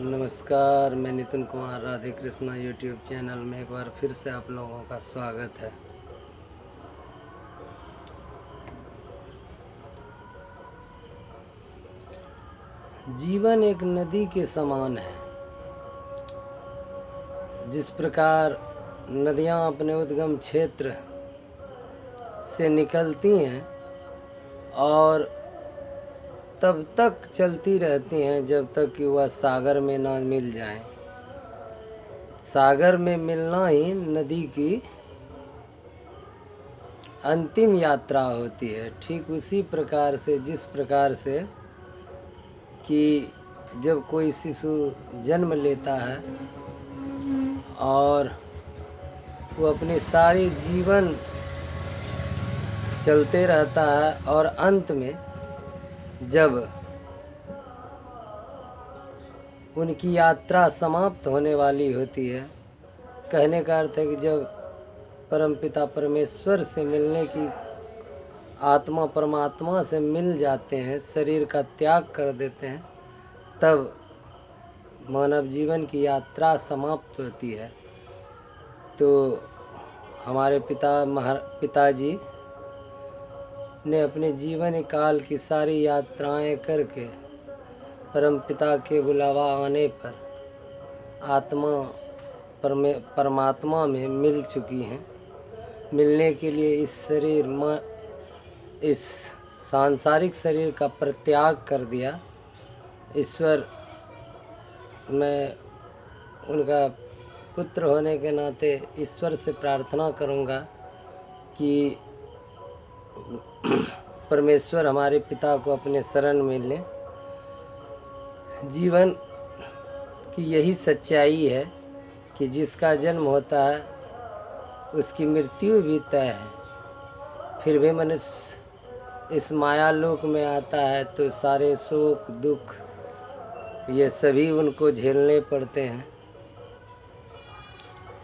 नमस्कार, मैं Nitin Kumar Radhe Krishna YouTube channel में एक बार फिर से आप लोगों का स्वागत है। जीवन एक नदी के समान है। जिस प्रकार नदियां अपने उद्गम क्षेत्र से निकलती हैं और तब तक चलती रहती हैं जब तक कि वह सागर में ना मिल जाएं। सागर में मिलना ही नदी की अंतिम यात्रा होती है। ठीक उसी प्रकार से जिस प्रकार से कि जब कोई शिशु जन्म लेता है और वो अपने सारे जीवन चलते रहता है और अंत में जब उनकी यात्रा समाप्त होने वाली होती है, कहने का अर्थ है कि जब परमपिता परमेश्वर से मिलने की आत्मा परमात्मा से मिल जाते हैं, शरीर का त्याग कर देते हैं, तब मानव जीवन की यात्रा समाप्त होती है। तो हमारे पिताजी ने अपने जीवन काल की सारी यात्राएं करके परम पिता के बुलावा आने पर आत्मा परमात्मा में मिल चुकी हैं। मिलने के लिए इस सांसारिक शरीर का परित्याग कर दिया। ईश्वर, मैं उनका पुत्र होने के नाते ईश्वर से प्रार्थना करूंगा कि परमेश्वर हमारे पिता को अपने शरण में ले। जीवन की यही सच्चाई है कि जिसका जन्म होता है उसकी मृत्यु भी तय है। फिर भी मनुष्य इस माया लोक में आता है तो सारे शोक दुख ये सभी उनको झेलने पड़ते हैं।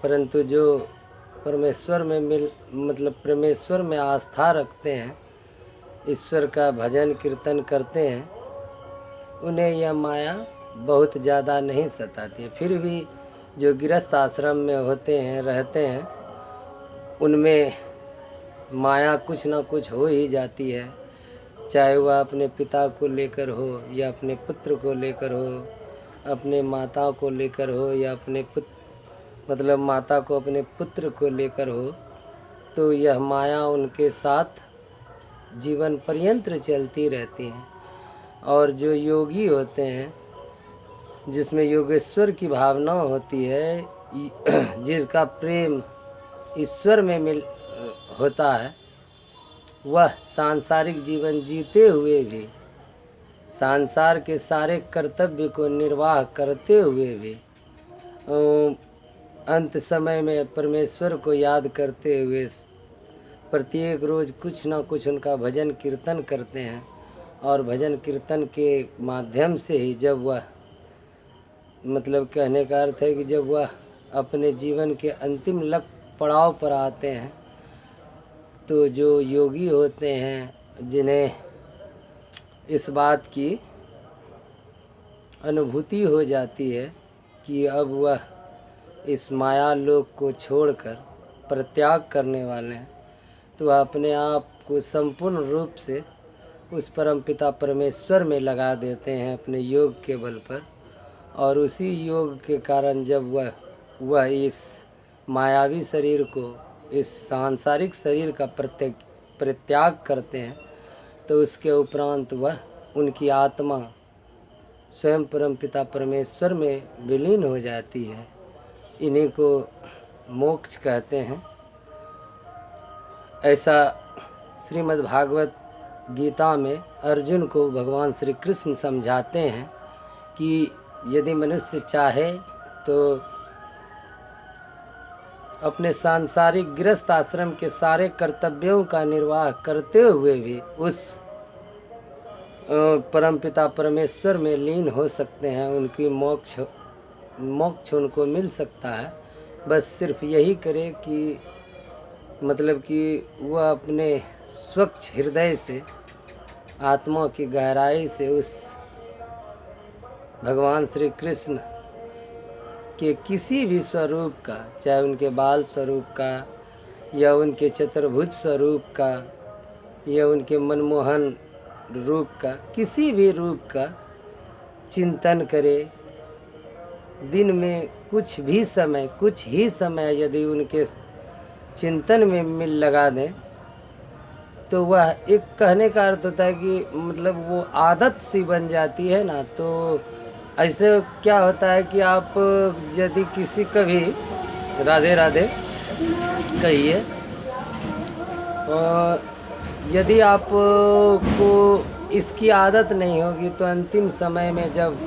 परंतु जो परमेश्वर में परमेश्वर में आस्था रखते हैं, ईश्वर का भजन कीर्तन करते हैं, उन्हें यह माया बहुत ज़्यादा नहीं सताती है। फिर भी जो गृहस्थ आश्रम में होते हैं, रहते हैं, उनमें माया कुछ ना कुछ हो ही जाती है। चाहे वह अपने पिता को लेकर हो या अपने पुत्र को लेकर हो, अपने माता को लेकर हो या अपने माता को अपने पुत्र को लेकर हो, तो यह माया उनके साथ जीवन पर्यंत चलती रहती है। और जो योगी होते हैं, जिसमें योगेश्वर की भावना होती है, जिसका प्रेम ईश्वर में होता है, वह सांसारिक जीवन जीते हुए भी, संसार के सारे कर्तव्य को निर्वाह करते हुए भी, अंत समय में परमेश्वर को याद करते हुए प्रत्येक रोज कुछ ना कुछ उनका भजन कीर्तन करते हैं। और भजन कीर्तन के माध्यम से ही जब वह कहने का अर्थ है कि जब वह अपने जीवन के अंतिम पड़ाव पर आते हैं, तो जो योगी होते हैं, जिन्हें इस बात की अनुभूति हो जाती है कि अब वह इस माया लोक को छोड़कर परित्याग करने वाले हैं, तो वह अपने आप को संपूर्ण रूप से उस परमपिता परमेश्वर में लगा देते हैं अपने योग के बल पर। और उसी योग के कारण जब वह इस मायावी शरीर को, इस सांसारिक शरीर का परित्याग करते हैं, तो उसके उपरांत वह उनकी आत्मा स्वयं परमपिता परमेश्वर में विलीन हो जाती है। इन्हीं को मोक्ष कहते हैं। ऐसा श्रीमद् भागवत गीता में अर्जुन को भगवान श्री कृष्ण समझाते हैं कि यदि मनुष्य चाहे तो अपने सांसारिक गृहस्थ आश्रम के सारे कर्तव्यों का निर्वाह करते हुए भी उस परमपिता परमेश्वर में लीन हो सकते हैं। उनकी मोक्ष उनको मिल सकता है। बस सिर्फ यही करे कि वह अपने स्वच्छ हृदय से, आत्मा की गहराई से उस भगवान श्री कृष्ण कि किसी भी स्वरूप का, चाहे उनके बाल स्वरूप का या उनके चतुर्भुज स्वरूप का या उनके मनमोहन रूप का, किसी भी रूप का चिंतन करे। दिन में कुछ ही समय यदि उनके चिंतन में मिल लगा दें तो वह एक, कहने का अर्थ होता है कि मतलब वो आदत सी बन जाती है ना। तो ऐसे क्या होता है कि आप यदि किसी कभी राधे राधे कहिए, और यदि आप को इसकी आदत नहीं होगी तो अंतिम समय में जब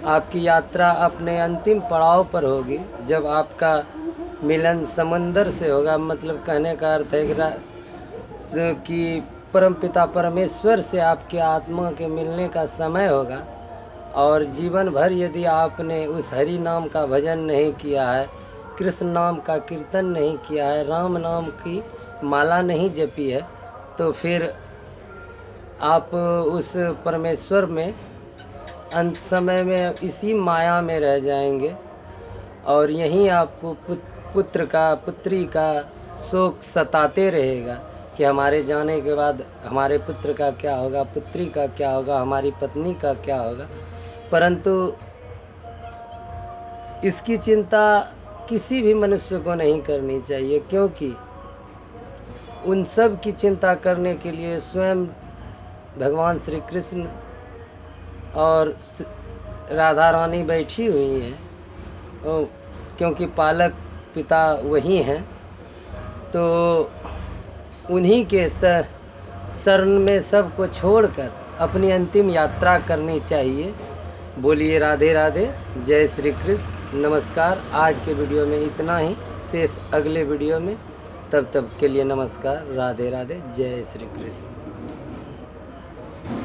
आपकी यात्रा अपने अंतिम पड़ाव पर होगी, जब आपका मिलन समंदर से होगा, मतलब कहने का अर्थ है कि परमपिता परमेश्वर से आपके आत्मा के मिलने का समय होगा, और जीवन भर यदि आपने उस हरि नाम का भजन नहीं किया है, कृष्ण नाम का कीर्तन नहीं किया है, राम नाम की माला नहीं जपी है, तो फिर आप उस परमेश्वर में अंत समय में इसी माया में रह जाएंगे, और यहीं आपको पुत्र का, पुत्री का शोक सताते रहेगा कि हमारे जाने के बाद हमारे पुत्र का क्या होगा, पुत्री का क्या होगा, हमारी पत्नी का क्या होगा। परंतु इसकी चिंता किसी भी मनुष्य को नहीं करनी चाहिए, क्योंकि उन सब की चिंता करने के लिए स्वयं भगवान श्री कृष्ण और राधा रानी बैठी हुई हैं, क्योंकि पालक पिता वही हैं। तो उन्हीं के शरण में सबको छोड़कर अपनी अंतिम यात्रा करनी चाहिए। बोलिए राधे राधे, जय श्री कृष्ण, नमस्कार। आज के वीडियो में इतना ही, शेष अगले वीडियो में। तब के लिए नमस्कार, राधे राधे, जय श्री कृष्ण।